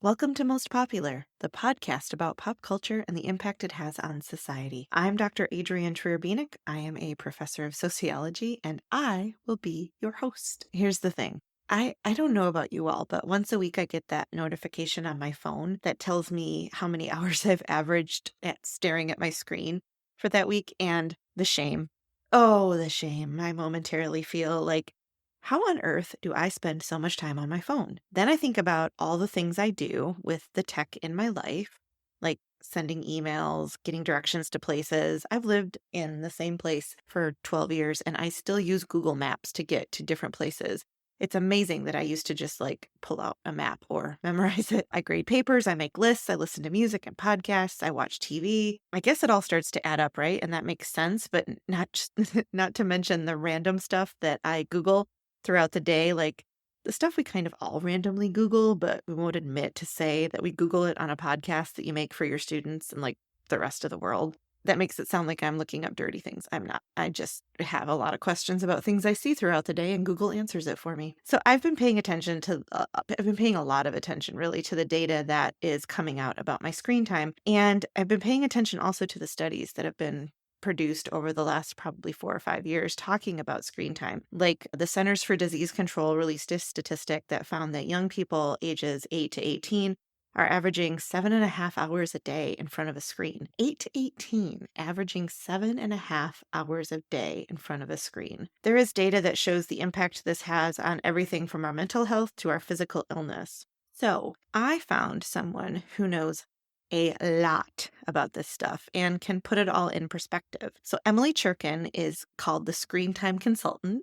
Welcome to Most Popular, the podcast about pop culture and the impact it has on society. I'm Dr. Adrienne Trier-Bieniek. I am a professor of sociology, and I will be your host. Here's the thing. I don't know about you all, but once a week I get that notification on my phone that tells me how many hours I've averaged at staring at my screen for that week, and the shame. Oh, the shame. I momentarily feel like, how on earth do I spend so much time on my phone? Then I think about all the things I do with the tech in my life, like sending emails, getting directions to places. I've lived in the same place for 12 years and I still use Google Maps to get to different places. It's amazing that I used to just pull out a map or memorize it. I grade papers, I make lists, I listen to music and podcasts, I watch TV. I guess it all starts to add up, right? And that makes sense, but not just, not to mention the random stuff that I Google throughout the day, like the stuff we kind of all randomly Google, but we won't admit to say that we Google it on a podcast that you make for your students and like the rest of the world. That makes it sound like I'm looking up dirty things. I'm not. I just have a lot of questions about things I see throughout the day and Google answers it for me. So I've been paying attention to, I've been paying a lot of attention really to the data that is coming out about my screen time. And I've been paying attention also to the studies that have been produced over the last probably 4 or 5 years talking about screen time. Like the Centers for Disease Control released a statistic that found that young people ages 8 to 18 are averaging 7.5 hours a day in front of a screen. 8 to 18, averaging 7.5 hours a day in front of a screen. There is data that shows the impact this has on everything from our mental health to our physical illness. So I found someone who knows a lot about this stuff and can put it all in perspective. So Emily Cherkin is called the ScreenTime Consultant.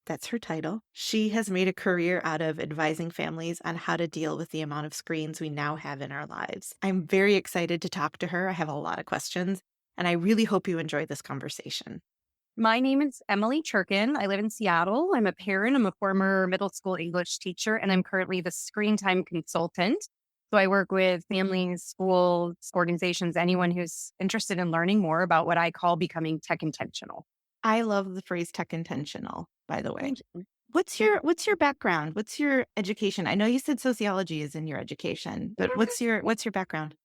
That's her title. She has made a career out of advising families on how to deal with the amount of screens we now have in our lives. I'm very excited to talk to her. I have a lot of questions, and I really hope you enjoy this conversation. My name is Emily Cherkin. I live in Seattle. I'm a parent. I'm a former middle school English teacher, and I'm currently the ScreenTime Consultant. So I work with families, schools, organizations, anyone who's interested in learning more about what I call becoming tech intentional. I love the phrase tech intentional, by the way. What's your background? What's your education? I know you said sociology is in your education, but what's your background?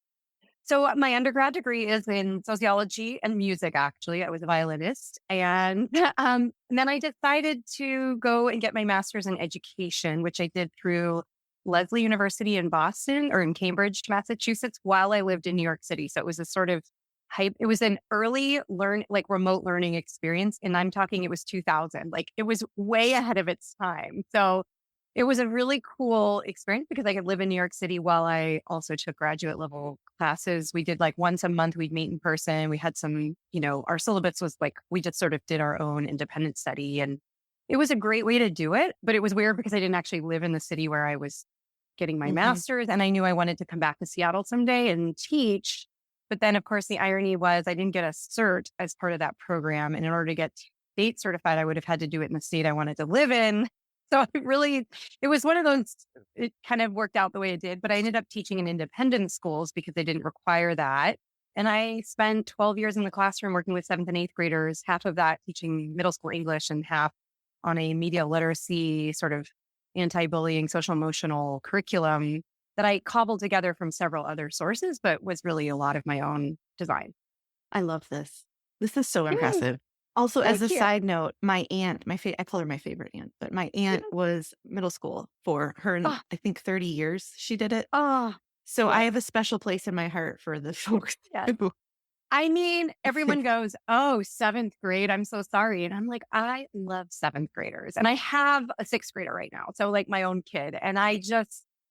So my undergrad degree is in sociology and music, actually. I was a violinist. And then I decided to go and get my master's in education, which I did through Lesley University in Boston or in Cambridge, Massachusetts, while I lived in New York City. So it was a sort of it was an early remote learning experience. And I'm talking, it was 2000, like it was way ahead of its time. So it was a really cool experience because I could live in New York City while I also took graduate level classes. We did like once a month, we'd meet in person. We had some, our syllabus was like, we just sort of did our own independent study. And it was a great way to do it. But it was weird because I didn't actually live in the city where I was getting my master's. And I knew I wanted to come back to Seattle someday and teach. But then, of course, the irony was I didn't get a cert as part of that program. And in order to get state certified, I would have had to do it in the state I wanted to live in. So it was one of those, it kind of worked out the way it did, but I ended up teaching in independent schools because they didn't require that. And I spent 12 years in the classroom working with 7th and 8th graders, half of that teaching middle school English and half on a media literacy sort of anti-bullying, social emotional curriculum that I cobbled together from several other sources, but was really a lot of my own design. I love this. This is so impressive. Also, as a side note, my aunt, I call her my favorite aunt, but my aunt was middle school for her, I think 30 years she did it. So I have a special place in my heart for the folks. I mean, everyone goes, oh, 7th grade. I'm so sorry. And I'm like, I love 7th graders. And I have a 6th grader right now. So like my own kid. And I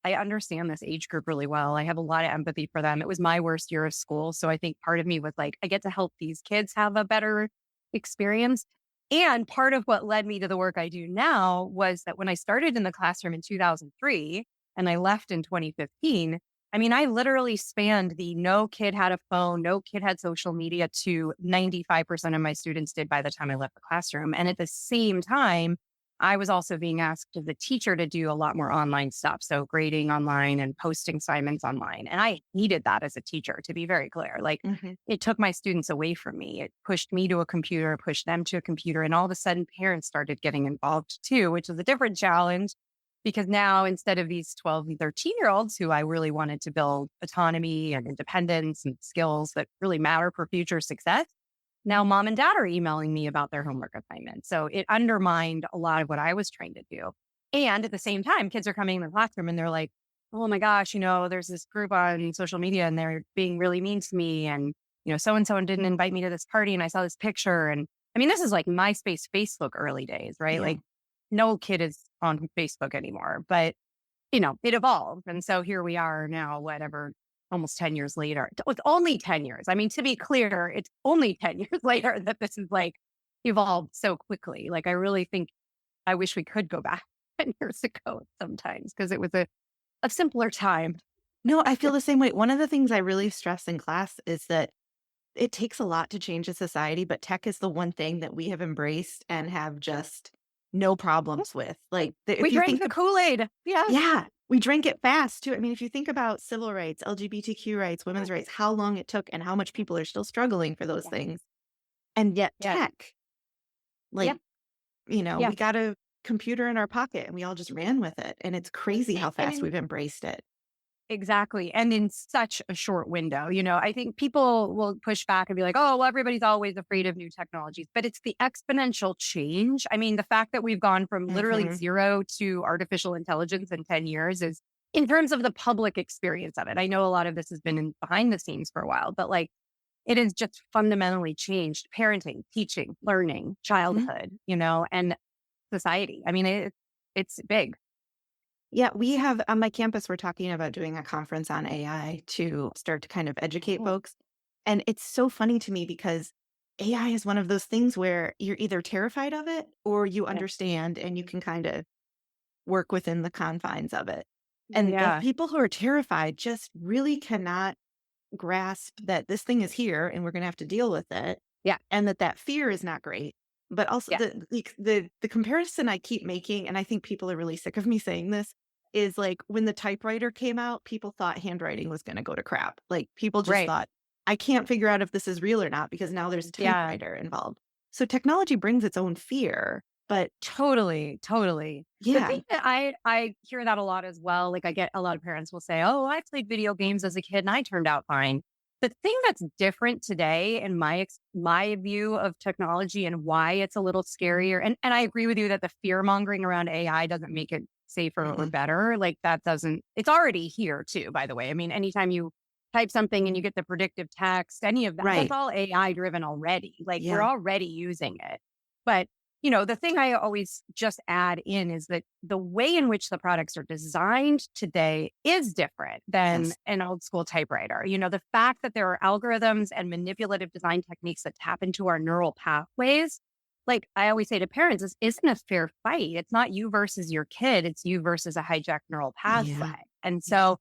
understand this age group really well. I have a lot of empathy for them. It was my worst year of school. So I think part of me was like, I get to help these kids have a better experience. And part of what led me to the work I do now was that when I started in the classroom in 2003 and I left in 2015, I mean, I literally spanned the no kid had a phone, no kid had social media to 95% of my students did by the time I left the classroom. And at the same time, I was also being asked as a teacher to do a lot more online stuff. So grading online and posting assignments online. And I needed that as a teacher, to be very clear. Like it took my students away from me. It pushed me to a computer, pushed them to a computer. And all of a sudden parents started getting involved too, which is a different challenge. Because now instead of these 12 and 13-year-olds who I really wanted to build autonomy and independence and skills that really matter for future success, now mom and dad are emailing me about their homework assignments. So it undermined a lot of what I was trying to do. And at the same time, kids are coming in the classroom and they're like, oh my gosh, there's this group on social media and they're being really mean to me. And, so and so didn't invite me to this party and I saw this picture. And I mean, this is like MySpace, Facebook early days, right? Yeah. Like no kid is on Facebook anymore, but it evolved. And so here we are now, whatever, almost 10 years later. It's only 10 years. I mean, to be clear, it's only 10 years later that this is like evolved so quickly. Like, I really think I wish we could go back 10 years ago sometimes because it was a simpler time. No, I feel the same way. One of the things I really stress in class is that it takes a lot to change a society, but tech is the one thing that we have embraced and have just no problems with. Like, We if you drank think the Kool-Aid. Yeah. yeah, we drank it fast too. I mean, if you think about civil rights, LGBTQ rights, women's rights, how long it took and how much people are still struggling for those Yeah. things. And yet Yeah. tech, like, Yeah. we got a computer in our pocket and we all just ran with it. And it's crazy how fast we've embraced it. Exactly. And in such a short window, I think people will push back and be like, oh, well, everybody's always afraid of new technologies, but it's the exponential change. I mean, the fact that we've gone from literally Mhm. zero to artificial intelligence in 10 years is in terms of the public experience of it. I know a lot of this has been behind the scenes for a while, but like it has just fundamentally changed parenting, teaching, learning, Mhm. childhood, and society. I mean, it's big. Yeah, we have on my campus, we're talking about doing a conference on AI to start to kind of educate Oh, folks. And it's so funny to me because AI is one of those things where you're either terrified of it or you yeah. understand and you can kind of work within the confines of it. And the Yeah. people who are terrified just really cannot grasp that this thing is here and we're going to have to deal with it, Yeah. and that fear is not great. But also Yeah. the comparison I keep making, and I think people are really sick of me saying this, is like when the typewriter came out, people thought handwriting was going to go to crap. Like people just Right. thought, I can't figure out if this is real or not because now there's a Yeah. typewriter involved. So technology brings its own fear, but Totally, totally. The yeah. thing that I hear that a lot as well, like I get a lot of parents will say, "Oh, I played video games as a kid and I turned out fine." The thing that's different today in my view of technology and why it's a little scarier, and I agree with you that the fear mongering around AI doesn't make it safer or Mm-mm. better. Like that doesn't. It's already here too, by the way. I mean, anytime you type something and you get the predictive text, any of that, that's Right. all AI driven already. Like we're Yeah. already using it, but the thing I always just add in is that the way in which the products are designed today is different than Yes. an old school typewriter. The fact that there are algorithms and manipulative design techniques that tap into our neural pathways, like I always say to parents, this isn't a fair fight. It's not you versus your kid, it's you versus a hijacked neural Yeah. pathway. And Yeah.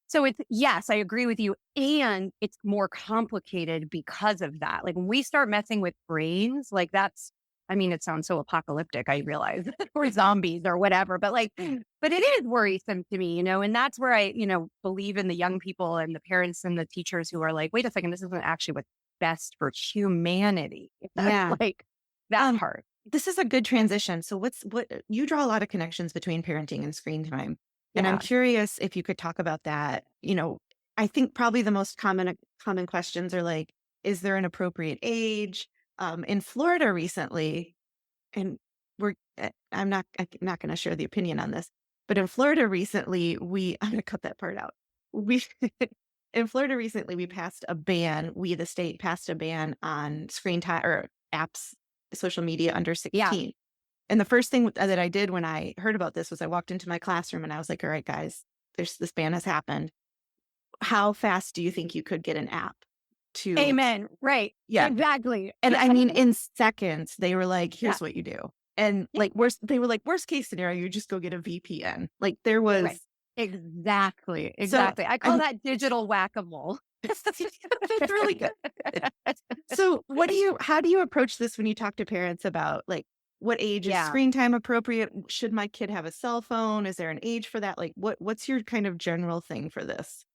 so it's, yes, I agree with you. And it's more complicated because of that. Like when we start messing with brains, like that's, I mean, it sounds so apocalyptic, I realize, or zombies or whatever, but like, but it is worrisome to me, and that's where I, believe in the young people and the parents and the teachers who are like, wait a second, this isn't actually what's best for humanity. Yeah. Like that Um, part. this is a good transition. So what you draw a lot of connections between parenting and screen time. And I'm Yeah. curious if you could talk about that. I think probably the most common questions are like, is there an appropriate age? In Florida recently, and I'm not going to share the opinion on this, but in Florida recently, I'm going to cut that part out. We in Florida recently, we passed a ban. We, the state, passed a ban on screen time or apps, social media under Yeah. 16. And the first thing that I did when I heard about this was I walked into my classroom and I was like, all right, guys, this ban has happened. How fast do you think you could get an app to, Amen. Right. yeah. Exactly. And I mean, in seconds, they were like, Yeah. here's what you do. And Yeah. they were like, worst case scenario, you just go get a VPN. Like there Right. was, Exactly. so Exactly. I call that digital whack-a-mole. that's really good. So how do you approach this when you talk to parents about like, what age is Yeah, screen time appropriate? Should my kid have a cell phone? Is there an age for that? Like what's your kind of general thing for this?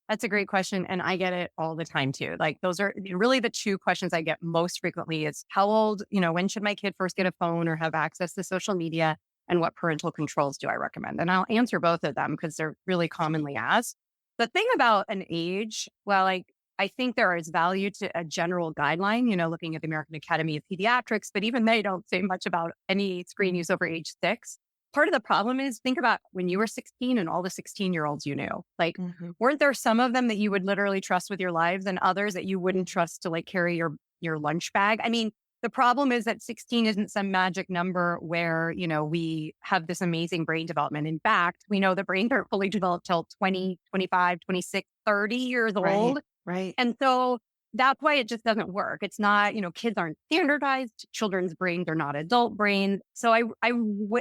that's a great question. And I get it all the time too. Like those are really the two questions I get most frequently is how old, when should my kid first get a phone or have access to social media? and what parental controls do I recommend? And I'll answer both of them because they're really commonly asked. The thing about an age, well, I think there is value to a general guideline, looking at the American Academy of Pediatrics, but even they don't say much about any screen use over age 6. Part of the problem is think about when you were 16 and all the 16-year-olds you knew. Like, weren't there some of them that you would literally trust with your lives and others that you wouldn't trust to like carry your lunch bag? I mean, the problem is that 16 isn't some magic number where, we have this amazing brain development. In fact, we know the brains aren't fully developed till 20, 25, 26, 30 years Right. old. Right. And so that's why it just doesn't work. It's not, kids aren't standardized. Children's brains are not adult brains. So I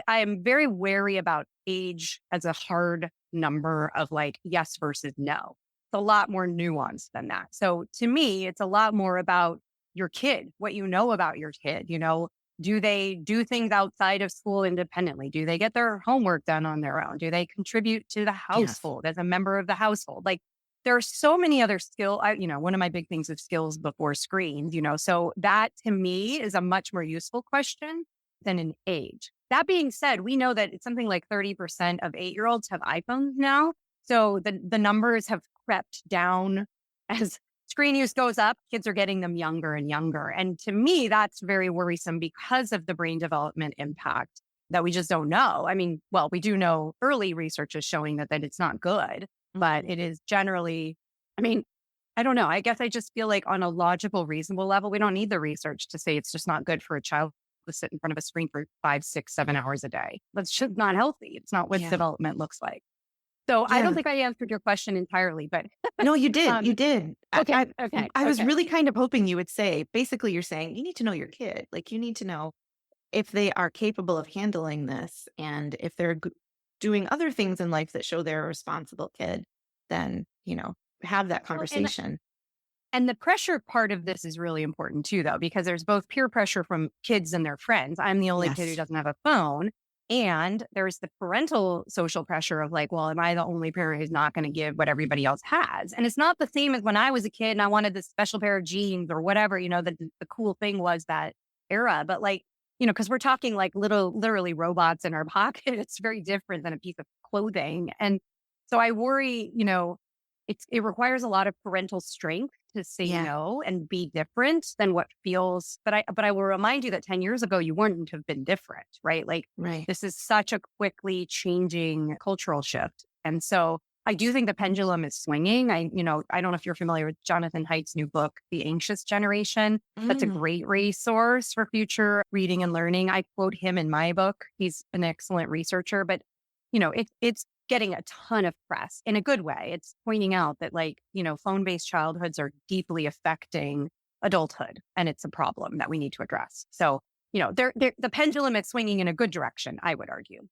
am very wary about age as a hard number of like yes versus no. It's a lot more nuanced than that. So to me, it's a lot more about your kid, what you know about your kid. Do they do things outside of school independently? Do they get their homework done on their own? Do they contribute to the Yes. household as a member of the household? Like, there are so many other one of my big things is skills before screens, so that to me is a much more useful question than an age. That being said, we know that it's something like 30% of 8-year-olds have iPhones now. So the numbers have crept down as screen use goes up, kids are getting them younger and younger. And to me, that's very worrisome because of the brain development impact that we just don't know. I mean, well, we do know early research is showing that it's not good, but it is generally, I mean, I don't know. I guess I just feel like on a logical, reasonable level, we don't need the research to say it's just not good for a child to sit in front of a screen for 5, 6, 7 hours a day. That's just not healthy. It's not what Yeah. development looks like. So I don't Yeah. think I answered your question entirely, but No, you did. You did. okay, I was okay. really kind of hoping you would say, basically, you're saying you need to know your kid. Like, you need to know if they are capable of handling this, and if they're doing other things in life that show they're a responsible kid, then, have that Well, conversation. and the pressure part of this is really important too, though, because there's both peer pressure from kids and their friends. I'm the only kid who Yes. doesn't have a phone. And there's the parental social pressure of like, well, am I the only parent who's not going to give what everybody else has? And it's not the same as when I was a kid and I wanted this special pair of jeans or whatever, the cool thing was that era. But like, because we're talking like literally robots in our pocket. It's very different than a piece of clothing. And so I worry, it requires a lot of parental strength to say Yeah. no and be different than what feels. But I will remind you that 10 years ago, you wouldn't have been different, right? Like, Right. this is such a quickly changing cultural shift. And so I do think the pendulum is swinging. I don't know if you're familiar with Jonathan Haidt's new book, The Anxious Generation. That's a Mm. great resource for future reading and learning. I quote him in my book. He's an excellent researcher, but it's getting a ton of press in a good way. It's pointing out that phone-based childhoods are deeply affecting adulthood, and it's a problem that we need to address. So, the pendulum is swinging in a good direction, I would argue.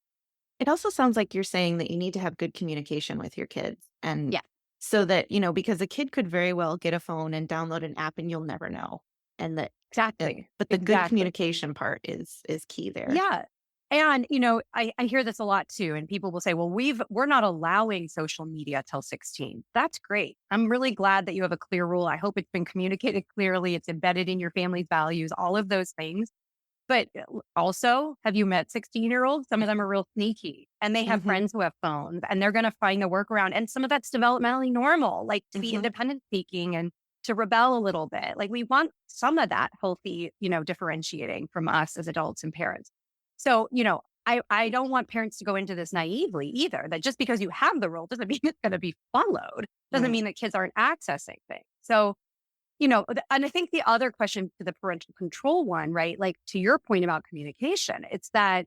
It also sounds like you're saying that you need to have good communication with your kids. And Yeah, so that, because a kid could very well get a phone and download an app and you'll never know. And that, exactly. but the good Exactly. communication part is key there. Yeah. And, I hear this a lot too. And people will say, well, we're not allowing social media till 16. That's great. I'm really glad that you have a clear rule. I hope it's been communicated clearly. It's embedded in your family's values, all of those things. But also, have you met 16-year-olds? Some of them are real sneaky and they have Mhm. friends who have phones and they're going to find the workaround. And some of that's developmentally normal, like to be Mhm. independent speaking and to rebel a little bit. Like, we want some of that healthy, differentiating from us as adults and parents. So, I don't want parents to go into this naively either, that just because you have the rule doesn't mean it's going to be followed, doesn't Right. mean that kids aren't accessing things. So, and I think the other question to the parental control one, right? Like, to your point about communication, it's that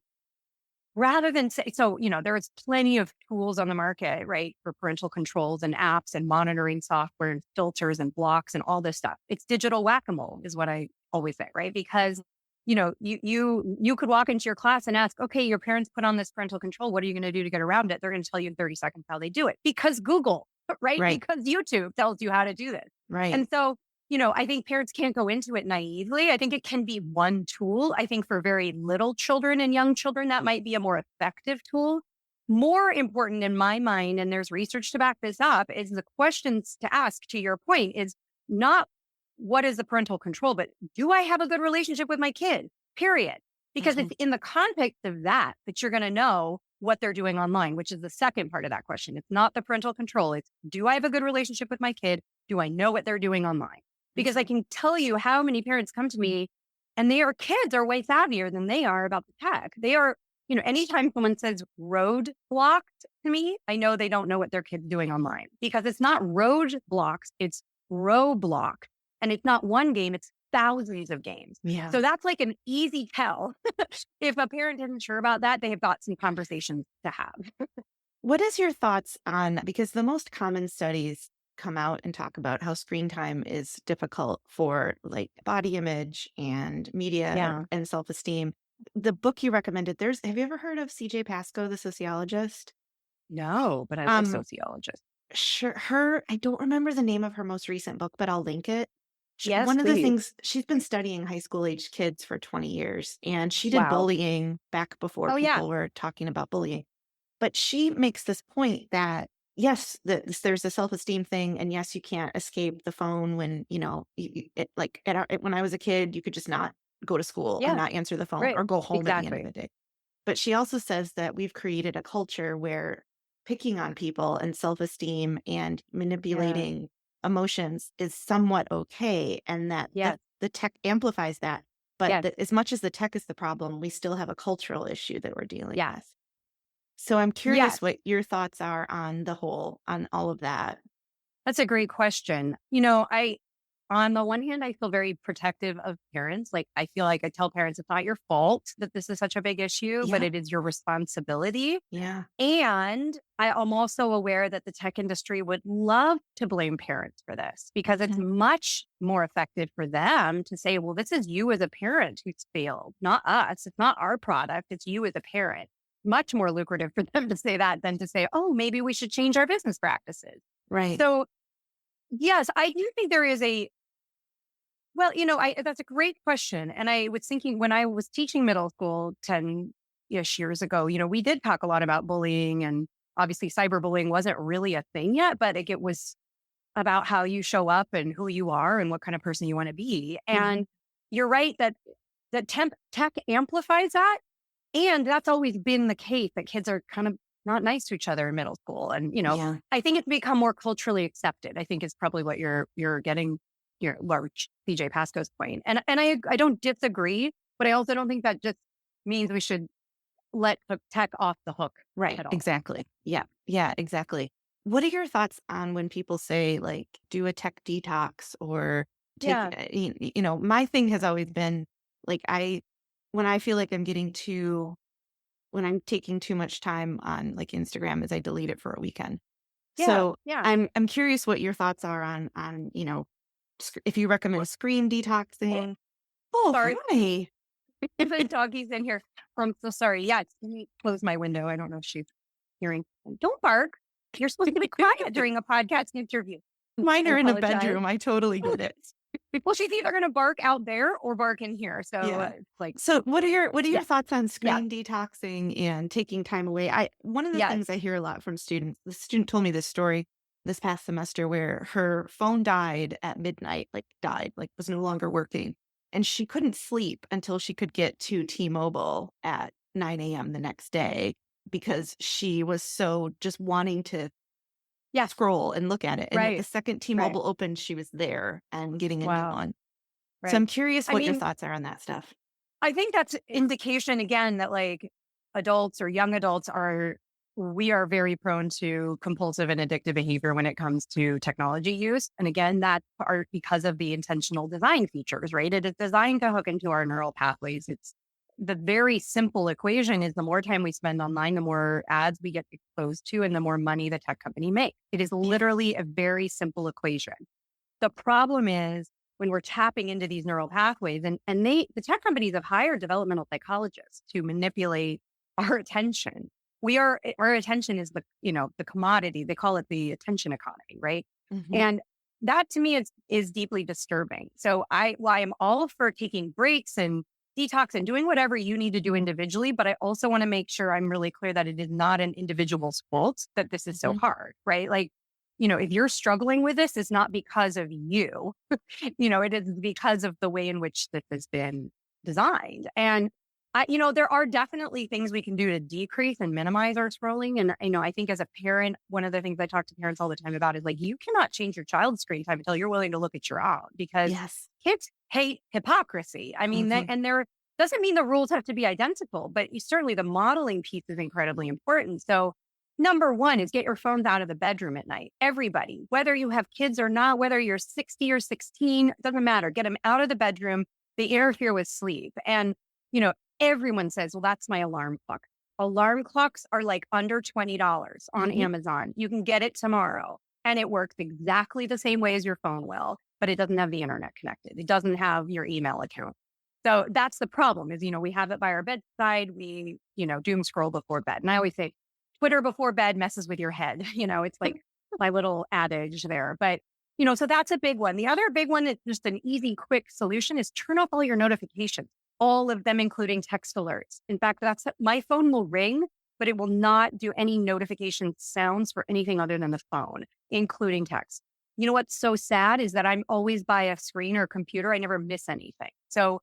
rather than say, so, there is plenty of tools on the market, right? For parental controls and apps and monitoring software and filters and blocks and all this stuff. It's digital whack-a-mole is what I always say, right? Because, you could walk into your class and ask, okay, your parents put on this parental control. What are you going to do to get around it? They're going to tell you in 30 seconds how they do it because Google, right? Right. Because YouTube tells you how to do this. Right. And so, I think parents can't go into it naively. I think it can be one tool. I think for very little children and young children, that might be a more effective tool. More important in my mind, and there's research to back this up, is the questions to ask, to your point, is not what is the parental control, but do I have a good relationship with my kid? Period. Because Mhm. it's in the context of that you're going to know what they're doing online, which is the second part of that question. It's not the parental control. It's, do I have a good relationship with my kid? Do I know what they're doing online? Because I Mhm. can tell you how many parents come to me and their kids are way savvier than they are about the tech. They are, anytime someone says road blocked to me, I know they don't know what their kid's doing online because it's not road blocks, it's Roblox. And it's not one game, it's thousands of games. Yeah. So that's like an easy tell. If a parent isn't sure about that, they have got some conversations to have. What is your thoughts on, because the most common studies come out and talk about how screen time is difficult for like body image and media Yeah. and self-esteem. The book you recommended, have you ever heard of CJ Pascoe, the sociologist? No, but I love Um, sociologists. sure, I don't remember the name of her most recent book, but I'll link it. Yes, One of the please. things, she's been studying high school age kids for 20 years, and she did Wow. bullying back before Oh, yeah. people were talking about bullying. But she makes this point that yes, there's a self-esteem thing, and yes, you can't escape the phone when, like when I was a kid, you could just not go to school or Yeah. not answer the phone Right. or go home at the end of Exactly. the day. But she also says that we've created a culture where picking on people and self-esteem and Yeah. manipulating emotions is somewhat okay, and that Yes. the tech amplifies that. But Yes. as much as the tech is the problem, we still have a cultural issue that we're dealing Yes. with. So I'm curious Yes. what your thoughts are on all of that. That's a great question. On the one hand, I feel very protective of parents. Like, I feel like I tell parents it's not your fault that this is such a big issue, but Yeah, it is your responsibility. yeah, And I am also aware that the tech industry would love to blame parents for this because it's mhm, much more effective for them to say, well, this is you as a parent who's failed, not us. It's not our product. It's you as a parent. Much more lucrative for them to say that than to say, oh, maybe we should change our business practices. right. So, yes, I do think there is that's a great question. And I was thinking when I was teaching middle school 10-ish years ago, we did talk a lot about bullying, and obviously cyberbullying wasn't really a thing yet, but it was about how you show up and who you are and what kind of person you want to be. Mhm, And you're right that tech amplifies that. And that's always been the case that kids are kind of not nice to each other in middle school. And, yeah, I think it's become more culturally accepted, I think is probably what you're getting your large CJ Pasco's point. And I don't disagree, but I also don't think that just means we should let the tech off the hook right, at all. exactly. Yeah, yeah, exactly. What are your thoughts on when people say, like, do a tech detox or take, Yeah. my thing has always been, like, when I feel like when I'm taking too much time on, like, Instagram is I delete it for a weekend. Yeah. So Yeah. I'm curious what your thoughts are on, if you recommend screen detoxing. Oh, Sorry. hi. The doggy's in here. I'm so sorry. Yeah. Let me close my window. I don't know if she's hearing. Don't bark. You're supposed to be quiet during a podcast interview. Mine I are in a apologize. bedroom. I totally get it. Well, she's either going to bark out there or bark in here. So Yeah. it's like, So what are your yeah, thoughts on yeah, screen detoxing and taking time away? One of the yes, things I hear a lot from students, the student told me this story this past semester where her phone died at midnight, like was no longer working. And she couldn't sleep until she could get to T-Mobile at 9 a.m. the next day because she was so just wanting to yes, scroll and look at it. And that the right, second right. T-Mobile opened, she was there and getting a new Wow, one. So right. I'm curious I what your mean, thoughts are on that stuff. I think that's indication again that like adults or young adults we are very prone to compulsive and addictive behavior when it comes to technology use. And again, that's part because of the intentional design features, right? It is designed to hook into our neural pathways. It's the very simple equation is the more time we spend online, the more ads we get exposed to and the more money the tech company makes. It is Yeah. literally a very simple equation. The problem is when we're tapping into these neural pathways and the tech companies have hired developmental psychologists to manipulate our attention. Our attention is the commodity. They call it the attention economy, right? Mhm. And that to me is deeply disturbing. So while I'm all for taking breaks and detox and doing whatever you need to do individually, but I also want to make sure I'm really clear that it is not an individual's fault that this is so Mhm. hard, right? Like, if you're struggling with this, it's not because of you. It is because of the way in which this has been designed. And There are definitely things we can do to decrease and minimize our scrolling. And, I think as a parent, one of the things I talk to parents all the time about is like, you cannot change your child's screen time until you're willing to look at your own, because Yes. kids hate hypocrisy. I mean, Hmm. and there doesn't mean the rules have to be identical, but certainly the modeling piece is incredibly important. So, number one is get your phones out of the bedroom at night. Everybody, whether you have kids or not, whether you're 60 or 16, doesn't matter. Get them out of the bedroom. They interfere with sleep. And, you know, everyone says, well, that's my alarm clock. Alarm clocks are like under $20 on Hmm. Amazon. You can get it tomorrow and it works exactly the same way as your phone will, but it doesn't have the internet connected. It doesn't have your email account. So that's the problem is, we have it by our bedside. We, doom scroll before bed. And I always say Twitter before bed messes with your head. It's like my little adage there. But, so that's a big one. The other big one that's just an easy, quick solution is turn off all your notifications, all of them, including text alerts. In fact, my phone will ring, but it will not do any notification sounds for anything other than the phone, including text. You know what's so sad is that I'm always by a screen or computer. I never miss anything. So,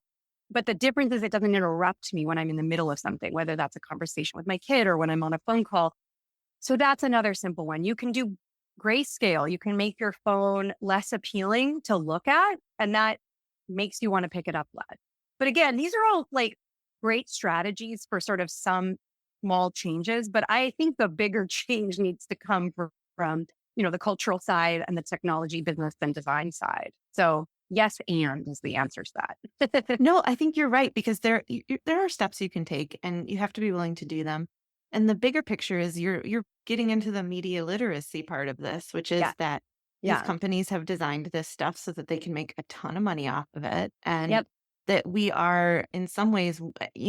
but the difference is it doesn't interrupt me when I'm in the middle of something, whether that's a conversation with my kid or when I'm on a phone call. So that's another simple one. You can do grayscale. You can make your phone less appealing to look at, and that makes you want to pick it up less. But again, these are all like great strategies for sort of some small changes. But I think the bigger change needs to come from the cultural side and the technology, business, and design side. So yes, and is the answer to that. No, I think you're right, because there are steps you can take, and you have to be willing to do them. And the bigger picture is you're getting into the media literacy part of this, which is Yeah. that these Yeah. companies have designed this stuff so that they can make a ton of money off of it, and Yep. that we are in some ways,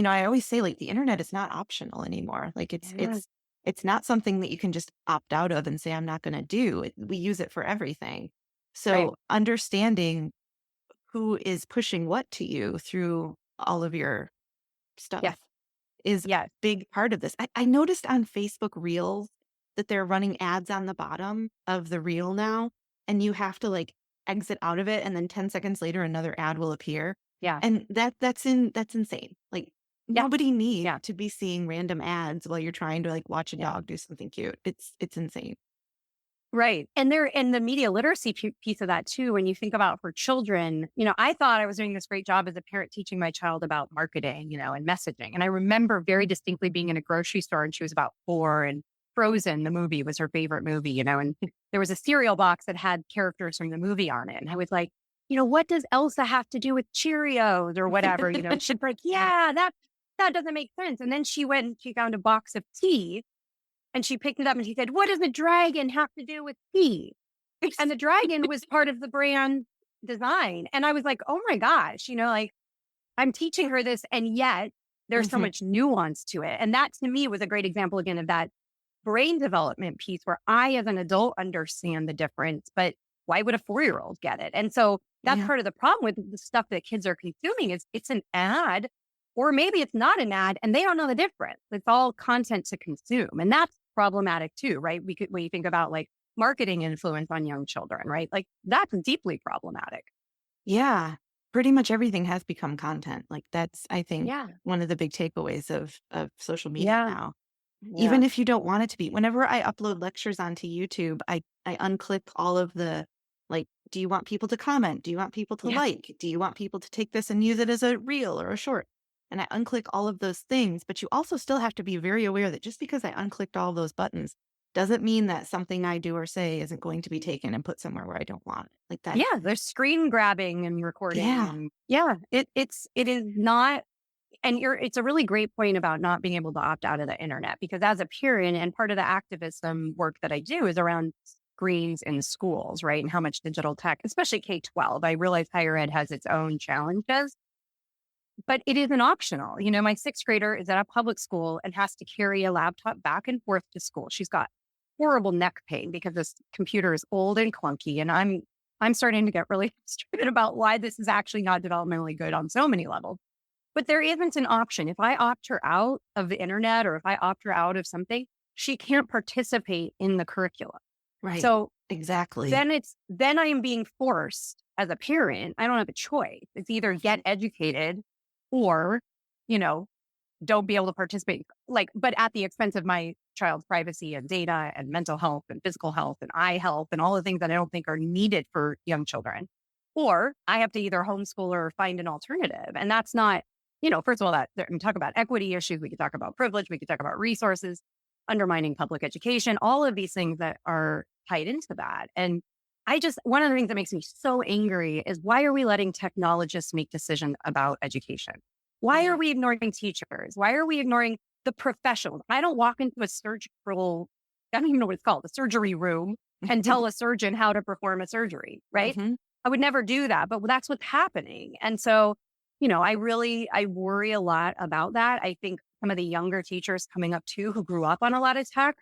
I always say, like, the internet is not optional anymore. Like, it's Yeah. it's it's not something that you can just opt out of and say I'm not going to do. We use it for everything. Right. So understanding who is pushing what to you through all of your Yes. stuff is a Yes. big part of this. I noticed on Facebook Reels that they're running ads on the bottom of the reel now, and you have to like exit out of it, and then 10 seconds later another ad will appear. Yeah. And that's insane. Like, Yeah. nobody needs Yeah. to be seeing random ads while you're trying to like watch a Yeah. dog do something cute. It's insane. Right. And the media literacy piece of that too, when you think about for children, I thought I was doing this great job as a parent teaching my child about marketing, and messaging. And I remember very distinctly being in a grocery store and she was about 4, and Frozen, the movie, was her favorite movie, and there was a cereal box that had characters from the movie on it. And I was like, what does Elsa have to do with Cheerios or whatever? She'd be like, yeah, that doesn't make sense. And then she went and she found a box of tea and she picked it up and she said, what does the dragon have to do with tea? And the dragon was part of the brand design. And I was like, oh my gosh, like I'm teaching her this. And yet there's so Mhm. much nuance to it. And that to me was a great example again of that brain development piece where I, as an adult, understand the difference. But why would a 4-year-old get it? And so that's Yeah. part of the problem with the stuff that kids are consuming is it's an ad, or maybe it's not an ad and they don't know the difference. It's all content to consume. And that's problematic too, right? When you think about like marketing influence on young children, right? Like that's deeply problematic. Yeah. Pretty much everything has become content. Like, that's, I think, Yeah. one of the big takeaways of social media Yeah. now. Yeah. Even if you don't want it to be. Whenever I upload lectures onto YouTube, I unclick all of the, like, do you want people to comment? Do you want people to Yeah. like? Do you want people to take this and use it as a reel or a short? And I unclick all of those things, but you also still have to be very aware that just because I unclicked all those buttons doesn't mean that something I do or say isn't going to be taken and put somewhere where I don't want it. Like that. Yeah. There's screen grabbing and recording. Yeah. And yeah, it is not. And it's a really great point about not being able to opt out of the internet, because as a parent and part of the activism work that I do is around screens in schools, right? And how much digital tech, especially K-12. I realize higher ed has its own challenges, but it isn't optional. My 6th grader is at a public school and has to carry a laptop back and forth to school. She's got horrible neck pain because this computer is old and clunky. And I'm starting to get really frustrated about why this is actually not developmentally good on so many levels. But there isn't an option. If I opt her out of the internet or if I opt her out of something, she can't participate in the curriculum. Right. So Exactly. then I am being forced as a parent. I don't have a choice. It's either get educated or, you know, don't be able to participate, like, but at the expense of my child's privacy and data and mental health and physical health and eye health and all the things that I don't think are needed for young children. Or I have to either homeschool or find an alternative. And that's not, first of all, that we can talk about equity issues. We could talk about privilege. We could talk about resources, undermining public education, all of these things that are tied into that. And one of the things that makes me so angry is, why are we letting technologists make decisions about education? Why are we ignoring teachers? Why are we ignoring the professionals? I don't walk into I don't even know what it's called, a surgery room, and tell a surgeon how to perform a surgery, right? Mhm. I would never do that, but that's what's happening. And so, I worry a lot about that. I think some of the younger teachers coming up too, who grew up on a lot of tech,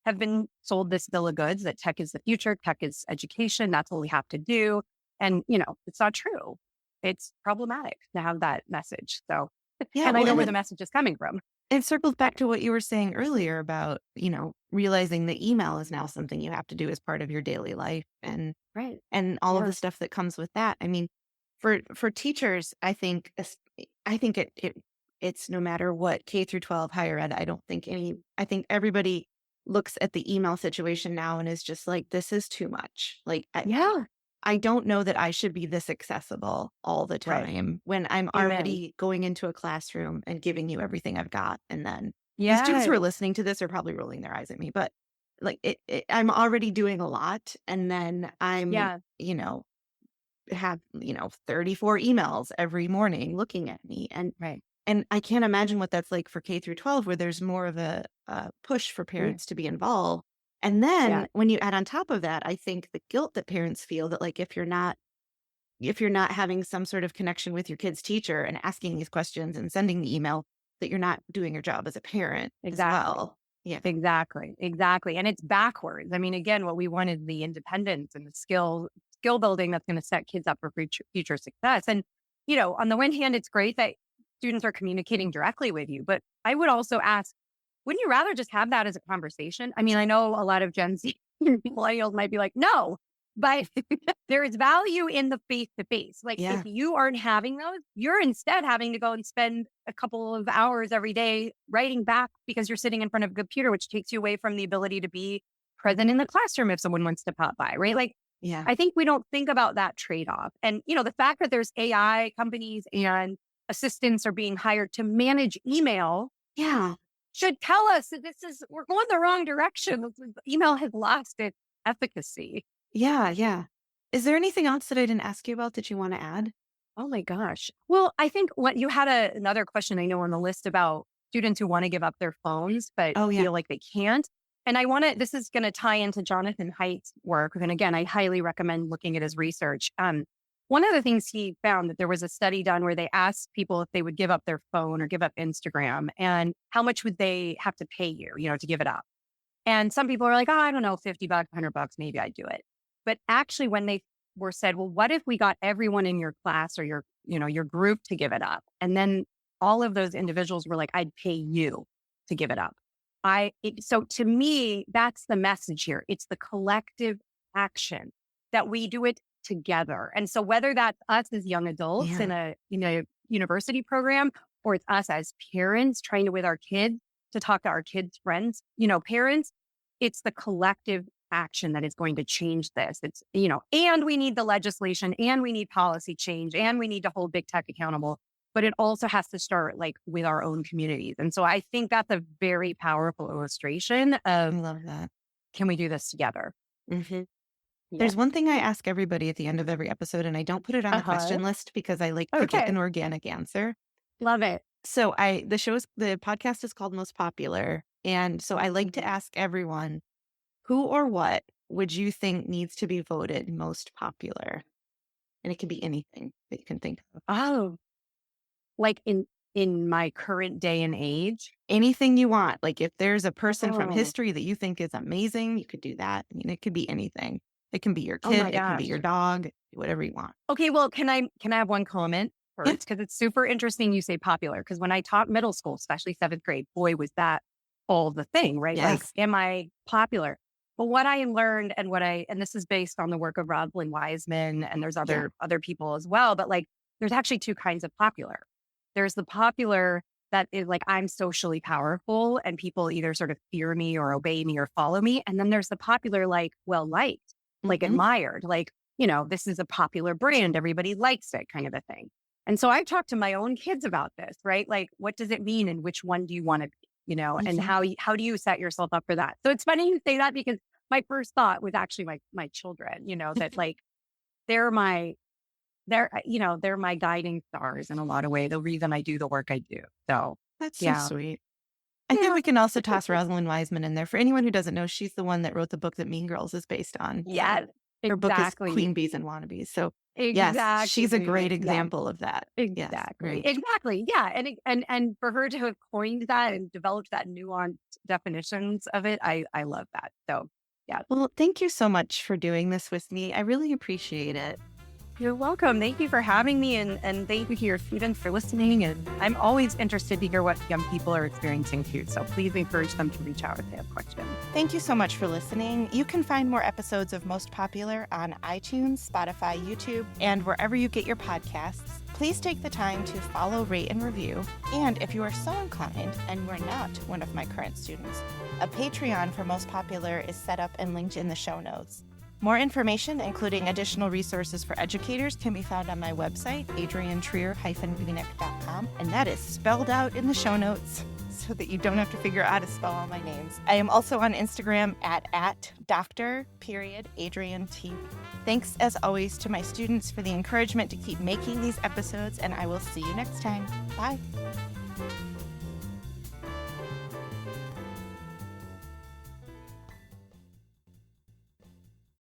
have been sold this bill of goods that tech is the future, tech is education, that's what we have to do. And, it's not true. It's problematic to have that message. So, Yeah, and I well, know and where the message is coming from. it circles back to what you were saying earlier about, realizing the email is now something you have to do as part of your daily life, Right. and all of Yeah. the stuff that comes with that. I mean, for teachers, I think it's no matter what, K through 12, higher ed. I think everybody looks at the email situation now and is just like, this is too much. Like, Yeah. I don't know that I should be this accessible all the Right. time when I'm Amen. already going into a classroom and giving you everything I've got. And then the students who are Yes. listening to this are probably rolling their eyes at me, but like I'm already doing a lot. And then I'm, Yeah. have, 34 emails every morning looking at me. Right. And I can't imagine what that's like for K through 12, where there's more of a push for Yeah. parents to be involved. And Yeah. then when you add on top of that, I think the guilt that parents feel that, like, if you're not having some sort of connection with your kid's teacher and asking these questions and sending the email, that you're not doing your job as a parent as Exactly. well. Yeah. Exactly. Exactly. And it's backwards. I mean, again, what we want is the independence and the skill building that's going to set kids up for future success. And, on the one hand, it's great that students are communicating directly with you, but I would also ask, wouldn't you rather just have that as a conversation? I mean, I know a lot of Gen Z millennials might be like, no, but there is value in the face to face. Like, if Yeah. you aren't having those, you're instead having to go and spend a couple of hours every day writing back because you're sitting in front of a computer, which takes you away from the ability to be present in the classroom if someone wants to pop by, right? Like, Yeah. I think we don't think about that trade off. And, the fact that there's AI companies and assistants are being hired to manage email Yeah. should tell us that we're going the wrong direction. Email has lost its efficacy. Yeah. Yeah. Is there anything else that I didn't ask you about that you want to add? Oh my gosh. Well, I think what you had another question I know on the list about students who want to give up their phones, but Oh, yeah. feel like they can't. And this is going to tie into Jonathan Haidt's work. And again, I highly recommend looking at his research. One of the things he found, that there was a study done where they asked people if they would give up their phone or give up Instagram, and how much would they have to pay you, to give it up. And some people are like, oh, I don't know, $50, $100, maybe I'd do it. But actually, when they were said, well, what if we got everyone in your class or your group to give it up? And then all of those individuals were like, I'd pay you to give it up. So to me, that's the message here. It's the collective action that we do it together. And so whether that's us as young adults Yeah. in a university program, or it's us as parents trying to, with our kids, to talk to our kids' friends, parents, it's the collective action that is going to change this. And we need the legislation, and we need policy change, and we need to hold big tech accountable. But it also has to start, like, with our own communities. And so I think that's a very powerful illustration I of, love that. can we do this together? Hmm. Yeah. There's one thing I ask everybody at the end of every episode, and I don't put it on the Uh-huh. question list because I like to get Okay. an organic answer. Love it. So the podcast is called Most Popular. And so I like to Mhm. ask everyone, who or what would you think needs to be voted most popular? And it can be anything that you can think of. Oh, like in my current day and age. Anything you want. Like, if there's a person from Oh, history that you think is amazing, you could do that. I mean, it could be anything. It can be your oh kid, my it can be your gosh. dog, whatever you want. Okay, well, can I have one comment Yeah. first? Because it's super interesting you say popular. Because when I taught middle school, especially seventh grade, boy, was that all the thing, right? Like, Yes. am I popular? But what I learned, and this is based on the work of Rosalind Wiseman, and there's Yeah. other people as well, but, like, there's actually two kinds of popular. There's the popular that is like I'm socially powerful and people either sort of fear me or obey me or follow me. And then there's the popular, like, well liked, like Hmm. admired, like, this is a popular brand, everybody likes it kind of a thing. And so I've talked to my own kids about this, right? Like, what does it mean and which one do you want to be, and Hmm. how do you set yourself up for that? So it's funny you say that because my first thought was actually my children, that like they're my they're my guiding stars in a lot of ways, the reason I do the work I do. So That's so yeah. sweet. I think Yeah. we can also toss Rosalind Wiseman in there. For anyone who doesn't know, she's the one that wrote the book that Mean Girls is based on. So Yes, her book is exactly. Queen Bees and Wannabes. So yes, she's a great Exactly. Yes. example of that. Yes, Exactly. very. Exactly. Yeah. And for her to have coined that and developed that nuanced definitions of it, I love that. So yeah. Well, thank you so much for doing this with me. I really appreciate it. You're welcome. Thank you for having me and thank you to your students for listening. And I'm always interested to hear what young people are experiencing too. So please encourage them to reach out if they have questions. Thank you so much for listening. You can find more episodes of Most Popular on iTunes, Spotify, YouTube, and wherever you get your podcasts. Please take the time to follow, rate, and review. And if you are so inclined and you are not one of my current students, a Patreon for Most Popular is set up and linked in the show notes. More information, including additional resources for educators, can be found on my website, adriantrier-bieniek.com, and that is spelled out in the show notes so that you don't have to figure out how to spell all my names. I am also on Instagram at Dr. Adrian T. Thanks, as always, to my students for the encouragement to keep making these episodes, and I will see you next time. Bye.